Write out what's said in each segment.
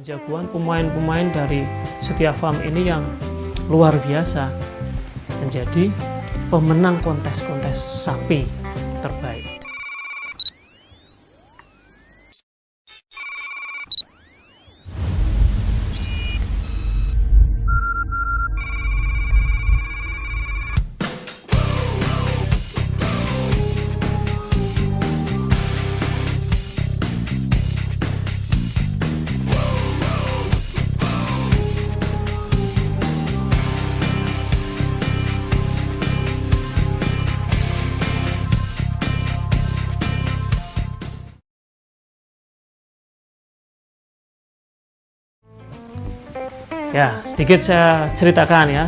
Jagoan pemain-pemain dari setiap farm ini yang luar biasa menjadi pemenang kontes-kontes sapi terbaik. Ya, sedikit saya ceritakan ya.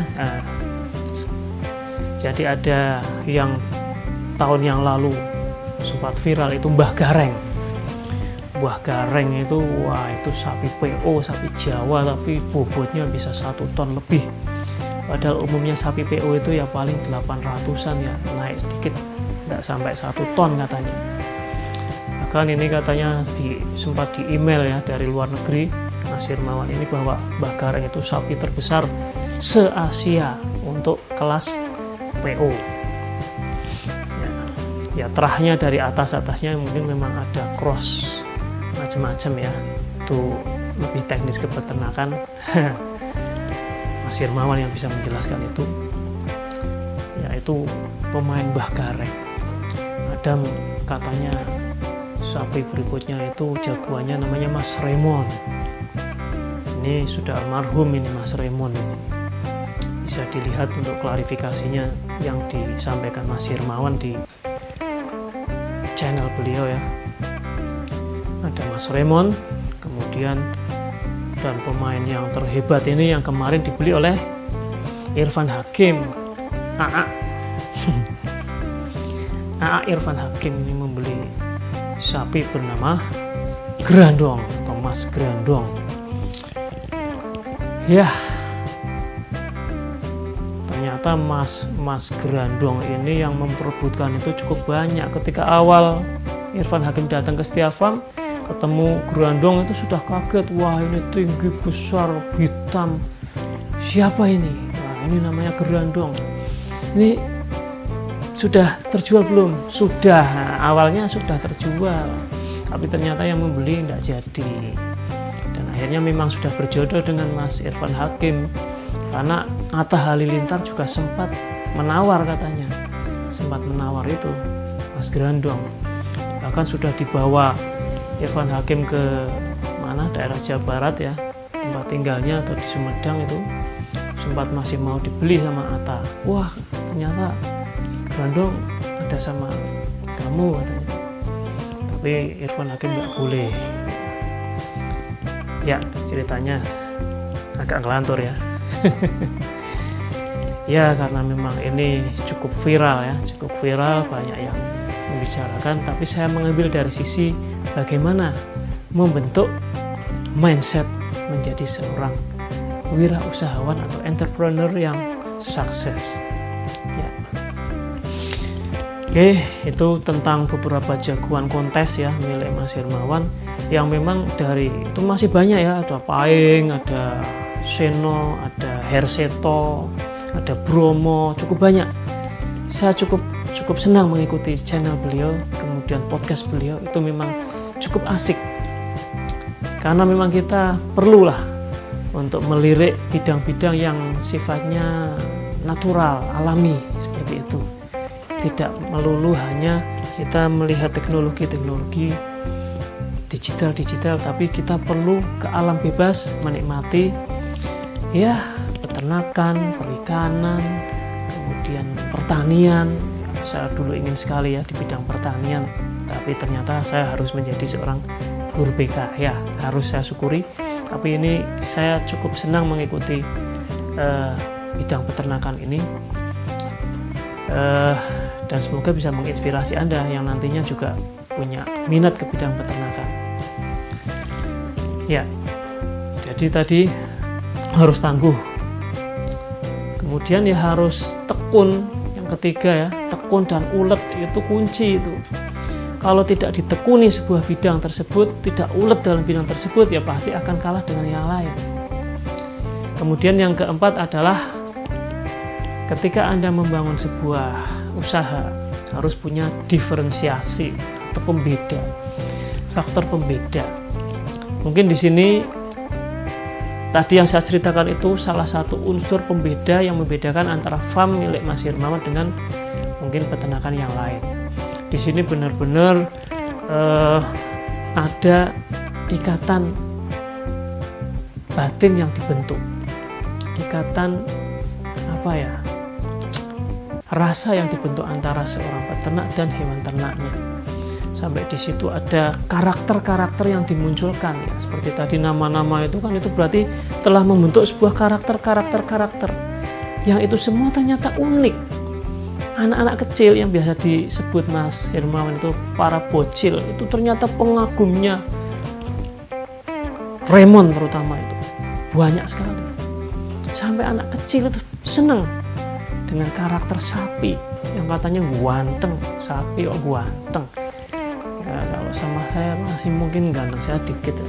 Jadi ada yang tahun yang lalu sempat viral itu Mbah Gareng. Mbah Gareng itu, wah itu sapi PO, sapi Jawa, tapi bobotnya bisa 1 ton lebih. Padahal umumnya sapi PO itu ya paling 800-an ya, naik sedikit, tidak sampai 1 ton katanya. Bahkan ini katanya sempat di email ya dari luar negeri, Mas Hirmawan ini, bahwa Mbah Gareng itu sapi terbesar se-Asia untuk kelas PO. Ya terahnya dari atasnya mungkin memang ada cross macam-macam ya. Itu lebih teknis ke peternakan. Mas Hirmawan yang bisa menjelaskan itu. Yaitu pemain Mbah Gareng. Ada katanya sapi berikutnya itu jagoannya namanya Mas Raymond. Ini sudah almarhum ini Mas Raymond ini. Bisa dilihat untuk klarifikasinya yang disampaikan Mas Hirmawan di channel beliau ya. Ada Mas Raymond, kemudian dan pemain yang terhebat ini yang kemarin dibeli oleh Irfan Hakim, AA. AA Irfan Hakim ini membeli sapi bernama Grandong atau Mas Grandong. Ya, ternyata Mas Grandong ini yang memperebutkan itu cukup banyak. Ketika awal Irfan Hakim datang ke setiap farm, ketemu Grandong itu sudah kaget. Wah, ini tinggi, besar, hitam. Siapa ini? Wah, ini namanya Grandong. Ini sudah terjual belum? Sudah. Nah, awalnya sudah terjual, tapi ternyata yang membeli tidak jadi. Akhirnya memang sudah berjodoh dengan Mas Irfan Hakim, karena Atta Halilintar juga sempat menawar katanya, sempat menawar itu Mas Grandong. Bahkan sudah dibawa Irfan Hakim ke mana, daerah Jawa Barat ya, tempat tinggalnya atau di Sumedang itu, sempat masih mau dibeli sama Atta. Wah, ternyata Grandong ada sama kamu katanya, tapi Irfan Hakim nggak boleh. Ya, ceritanya agak ngelantur ya. Ya, karena memang ini cukup viral ya, cukup viral, banyak yang membicarakan. Tapi saya mengambil dari sisi bagaimana membentuk mindset menjadi seorang wirausahawan atau entrepreneur yang sukses. Ya. Oke, itu tentang beberapa jagoan kontes ya milik Mas Hirmawan. Yang memang dari itu masih banyak ya, ada Paing, ada Seno, ada Herseto, ada Bromo, cukup banyak. Saya cukup senang mengikuti channel beliau, kemudian podcast beliau itu memang cukup asik. Karena memang kita perlulah untuk melirik bidang-bidang yang sifatnya natural, alami seperti itu. Tidak melulu hanya kita melihat teknologi digital, tapi kita perlu ke alam bebas, menikmati ya peternakan, perikanan, kemudian pertanian. Saya dulu ingin sekali ya di bidang pertanian, tapi ternyata saya harus menjadi seorang guru BK ya, harus saya syukuri. Tapi ini saya cukup senang mengikuti bidang peternakan ini, dan semoga bisa menginspirasi Anda yang nantinya juga punya minat ke bidang peternakan. Ya, jadi tadi harus tangguh, kemudian ya harus tekun. Yang ketiga ya, tekun dan ulet itu kunci itu. kalau tidak ditekuni sebuah bidang tersebut, tidak ulet dalam bidang tersebut, ya pasti akan kalah dengan yang lain. Kemudian yang keempat adalah ketika Anda membangun sebuah usaha, harus punya diferensiasi atau pembeda, faktor pembeda. Mungkin di sini tadi yang saya ceritakan itu salah satu unsur pembeda yang membedakan antara farm milik Mas Hirmawan dengan mungkin peternakan yang lain. Di sini benar-benar ada ikatan batin yang dibentuk, ikatan rasa yang dibentuk antara seorang peternak dan hewan ternaknya. Sampai di situ ada karakter-karakter yang dimunculkan, ya. Seperti tadi nama-nama itu kan, itu berarti telah membentuk sebuah karakter yang itu semua ternyata unik. Anak-anak kecil yang biasa disebut Mas Hirmawan itu para bocil, itu ternyata pengagumnya Raymond terutama itu banyak sekali. Sampai anak kecil itu seneng dengan karakter sapi yang katanya ganteng, sapi kok ganteng. Ya, kalau sama saya masih mungkin ganteng saya dikit ya.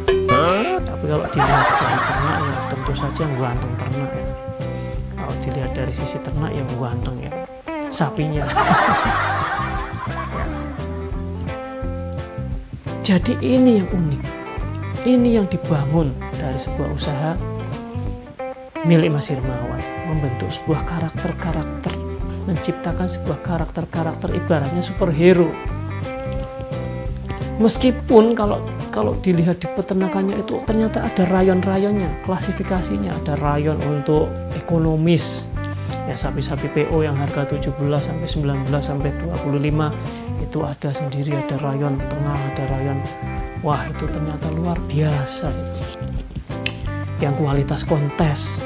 Tapi kalau dilihat dari ternak ya tentu saja ganteng ternak ya. Kalau dilihat dari sisi ternak ya ganteng ya sapinya. Ya. Jadi ini yang unik, ini yang dibangun dari sebuah usaha milik Mas Hirmawan, membentuk sebuah karakter-karakter, menciptakan sebuah karakter-karakter ibaratnya superhero. Meskipun kalau dilihat di peternakannya itu ternyata ada rayon-rayonnya, klasifikasinya, ada rayon untuk ekonomis. Ya, sapi-sapi PO yang harga 17 sampai 19 sampai 25 itu ada sendiri, ada rayon tengah, ada rayon wah itu ternyata luar biasa. Yang kualitas kontes,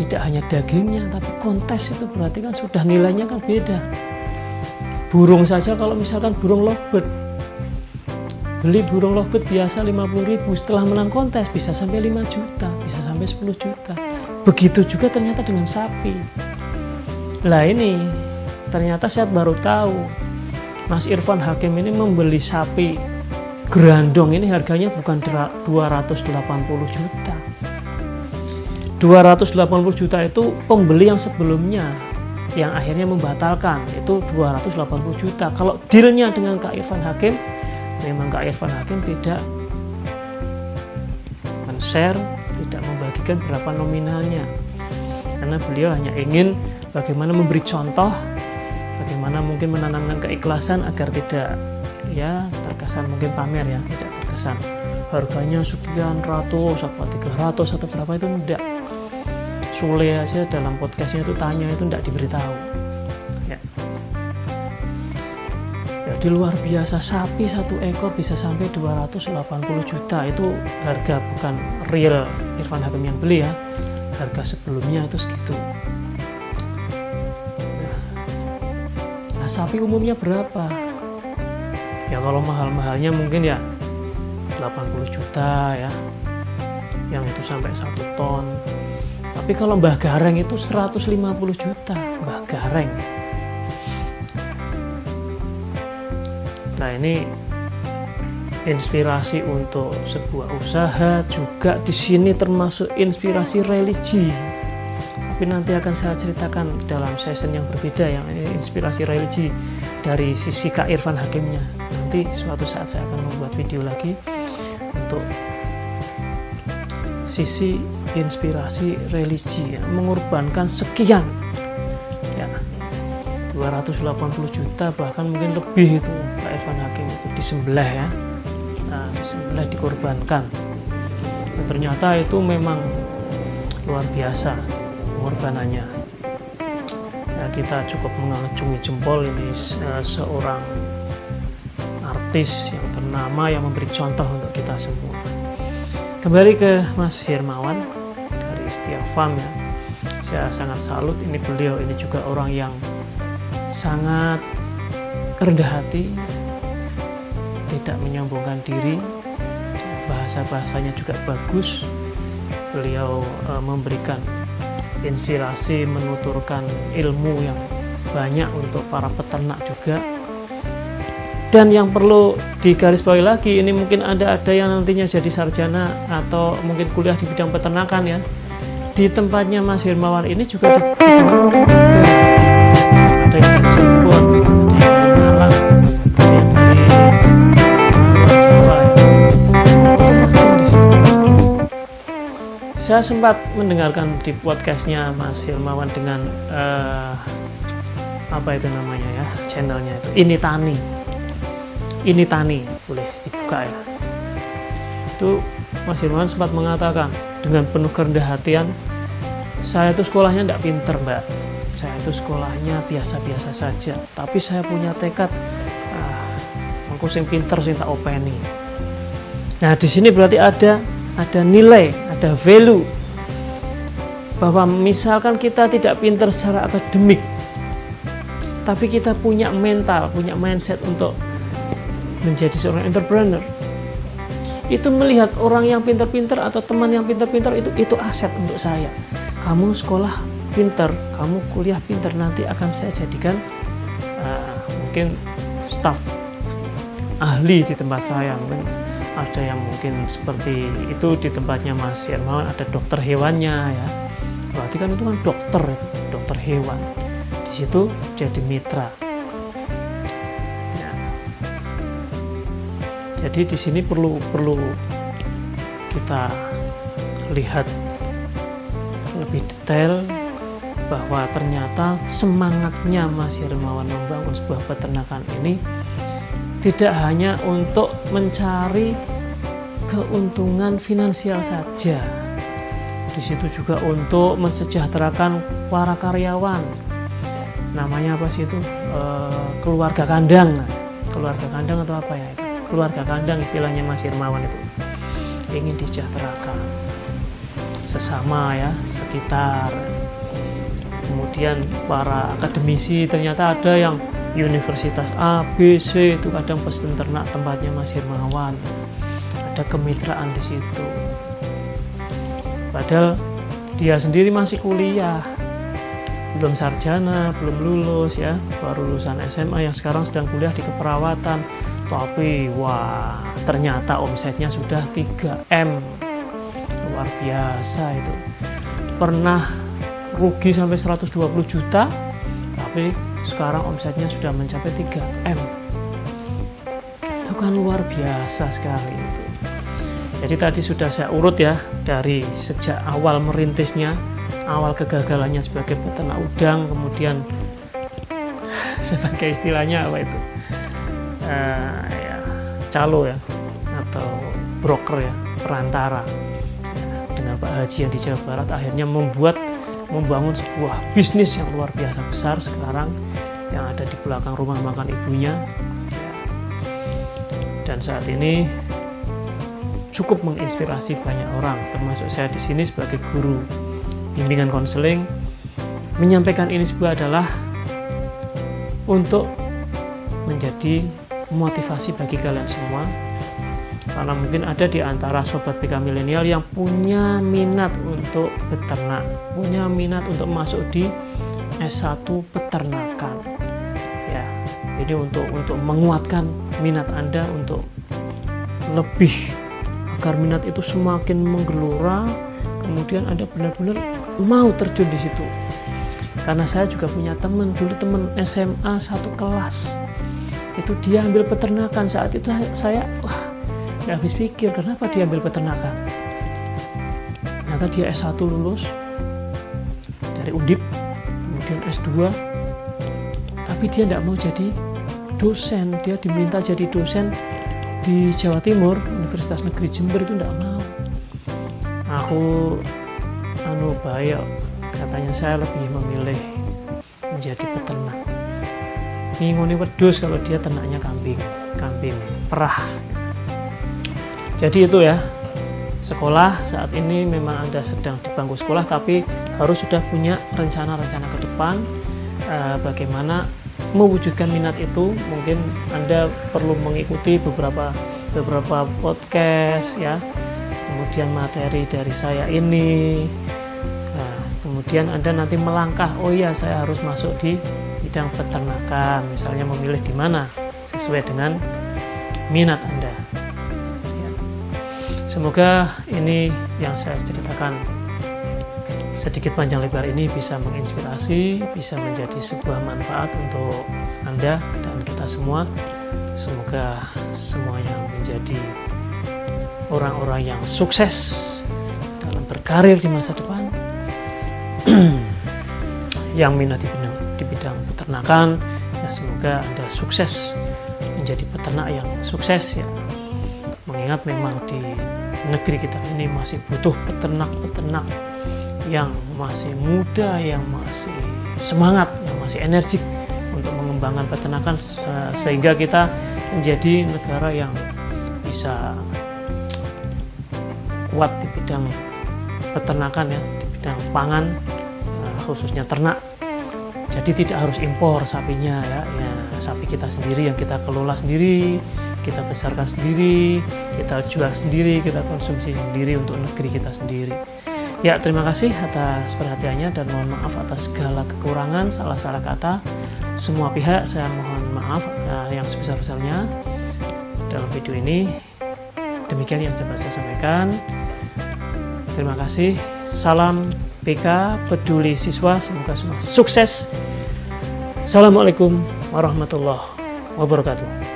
tidak hanya dagingnya tapi kontes itu berarti kan sudah nilainya kan beda. Burung saja kalau misalkan burung lovebird, beli burung lovebird biasa 50.000, setelah menang kontes bisa sampai 5 juta, bisa sampai 10 juta. Begitu juga ternyata dengan sapi. Lah ini ternyata saya baru tahu Mas Irfan Hakim ini membeli sapi grandong ini harganya bukan 280 juta. 280 juta itu pembeli yang sebelumnya yang akhirnya membatalkan itu 280 juta. Kalau dealnya dengan Kak Irfan Hakim, memang Kak Irfan Hakim tidak men-share, tidak membagikan berapa nominalnya, karena beliau hanya ingin bagaimana memberi contoh, bagaimana mungkin menanamkan keikhlasan agar tidak ya terkesan mungkin pamer ya, tidak terkesan harganya sekian ratus apa 300 atau berapa, itu enggak. Sule aja dalam podcastnya itu tanya itu enggak diberitahu ya. Jadi luar biasa, sapi satu ekor bisa sampai 280 juta, itu harga bukan real Irfan Hakim yang beli ya, harga sebelumnya itu segitu. Nah, sapi umumnya berapa? Ya kalau mahal-mahalnya mungkin ya 80 juta ya, yang itu sampai 1 ton. Tapi kalau Mbah Gareng itu 150 juta, Mbah Gareng. Nah ini inspirasi untuk sebuah usaha, juga di sini termasuk inspirasi religi. Tapi nanti akan saya ceritakan dalam session yang berbeda, yang inspirasi religi dari sisi Kak Irfan Hakimnya. Nanti suatu saat saya akan membuat video lagi untuk sisi inspirasi religi, ya, mengorbankan sekian ya, 280 juta bahkan mungkin lebih itu Kak Irfan Hakim itu disembelih ya. Nah, disembelih, dikorbankan. Dan ternyata itu memang luar biasa pengorbanannya. Ya, kita cukup mengacungi jempol, ini seorang artis yang ternama yang memberi contoh untuk kita semua. Kembali ke Mas Hirmawan dari Setia Farm ya. Saya sangat salut, ini beliau ini juga orang yang sangat rendah hati, tidak menyombongkan diri, bahasa-bahasanya juga bagus. Beliau memberikan inspirasi, menuturkan ilmu yang banyak untuk para peternak juga. Dan yang perlu digarisbawahi lagi, ini mungkin ada yang nantinya jadi sarjana atau mungkin kuliah di bidang peternakan ya. Di tempatnya Mas Hermawan ini juga dibangun juga. Ada yang dari Cirebon, ada yang dari Malang, ada yang dari luar Jawa ya. Itu makan di situ. Saya sempat mendengarkan di podcastnya Mas Hermawan dengan apa itu namanya ya, channelnya itu Ini Tani, boleh dibuka ya. Itu Mas Hermawan sempat mengatakan dengan penuh kerendah hatian, saya itu sekolahnya tidak pinter mbak, saya itu sekolahnya biasa-biasa saja, tapi saya punya tekad, aku sing pinter sing tak openi. Nah di sini berarti ada nilai, ada value, bahwa misalkan kita tidak pinter secara akademik, tapi kita punya mental, punya mindset untuk menjadi seorang entrepreneur, itu melihat orang yang pintar-pintar atau teman yang pintar-pintar itu aset untuk saya. Kamu sekolah pintar, kamu kuliah pintar, nanti akan saya jadikan mungkin staf ahli di tempat saya. Mungkin ada yang mungkin seperti itu di tempatnya Mas Hermawan, ada dokter hewannya ya. Berarti kan itu kan dokter hewan. Di situ jadi mitra. Jadi di sini perlu kita lihat lebih detail bahwa ternyata semangatnya Mas Hermawan membangun sebuah peternakan ini tidak hanya untuk mencari keuntungan finansial saja. Di situ juga untuk mensejahterakan para karyawan. Namanya apa sih itu? Keluarga kandang. Keluarga kandang atau apa ya? Keluarga kandang istilahnya Mas Hermawan itu ingin disejahterakan sesama ya, sekitar. Kemudian para akademisi, ternyata ada yang universitas A, B, C itu kadang pesen ternak tempatnya Mas Hermawan. Ada kemitraan di situ. Padahal dia sendiri masih kuliah, belum sarjana, belum lulus ya, baru lulusan SMA yang sekarang sedang kuliah di keperawatan. Tapi wah, ternyata omsetnya sudah 3M. Luar biasa itu. Pernah rugi sampai 120 juta, tapi sekarang omsetnya sudah mencapai 3M. Itu kan luar biasa sekali itu. Jadi tadi sudah saya urut ya, dari sejak awal merintisnya, awal kegagalannya sebagai peternak udang, kemudian sebagai istilahnya apa itu? Ya, calo ya, atau broker ya, perantara ya, dengan Pak Haji yang di Jawa Barat, akhirnya membangun sebuah bisnis yang luar biasa besar sekarang yang ada di belakang rumah makan ibunya ya. Dan saat ini cukup menginspirasi banyak orang, termasuk saya di sini sebagai guru bimbingan konseling. Menyampaikan ini sebuah adalah untuk menjadi motivasi bagi kalian semua, karena mungkin ada di antara sobat BK milenial yang punya minat untuk beternak, punya minat untuk masuk di S1 peternakan ya. Jadi untuk menguatkan minat Anda, untuk lebih agar minat itu semakin menggelora, kemudian Anda benar-benar mau terjun di situ. Karena saya juga punya teman SMA satu kelas, itu dia ambil peternakan. Saat itu saya nggak habis pikir kenapa dia ambil peternakan. Ternyata dia S1 lulus dari Undip, kemudian S2, tapi dia nggak mau jadi dosen. Dia diminta jadi dosen di Jawa Timur, Universitas Negeri Jember, itu nggak mau. Aku baik, katanya saya lebih memilih menjadi peternak. Ngingoni wedhus kalau dia ternaknya kambing perah. Jadi itu ya, sekolah saat ini memang Anda sedang di bangku sekolah, tapi harus sudah punya rencana-rencana ke depan bagaimana mewujudkan minat itu. Mungkin Anda perlu mengikuti beberapa podcast ya, kemudian materi dari saya ini. Nah, kemudian Anda nanti melangkah, oh iya saya harus masuk di bidang peternakan, misalnya memilih di mana, sesuai dengan minat Anda. Ya. Semoga ini yang saya ceritakan sedikit panjang lebar ini bisa menginspirasi, bisa menjadi sebuah manfaat untuk Anda dan kita semua. Semoga semuanya menjadi orang-orang yang sukses dalam berkarir di masa depan, yang minat di bidang peternakan. Ya, semoga Anda sukses menjadi peternak yang sukses ya. Mengingat memang di negeri kita ini masih butuh peternak-peternak yang masih muda, yang masih semangat, yang masih energik untuk mengembangkan peternakan sehingga kita menjadi negara yang bisa kuat di bidang peternakan ya, di bidang pangan khususnya ternak. Jadi tidak harus impor sapinya ya, sapi kita sendiri yang kita kelola sendiri, kita besarkan sendiri, kita jual sendiri, kita konsumsi sendiri untuk negeri kita sendiri. Ya, terima kasih atas perhatiannya dan mohon maaf atas segala kekurangan, salah-salah kata. Semua pihak saya mohon maaf yang sebesar-besarnya dalam video ini. Demikian yang dapat saya sampaikan. Terima kasih. Salam PK Peduli Siswa. Semoga semua sukses. Assalamualaikum warahmatullahi wabarakatuh.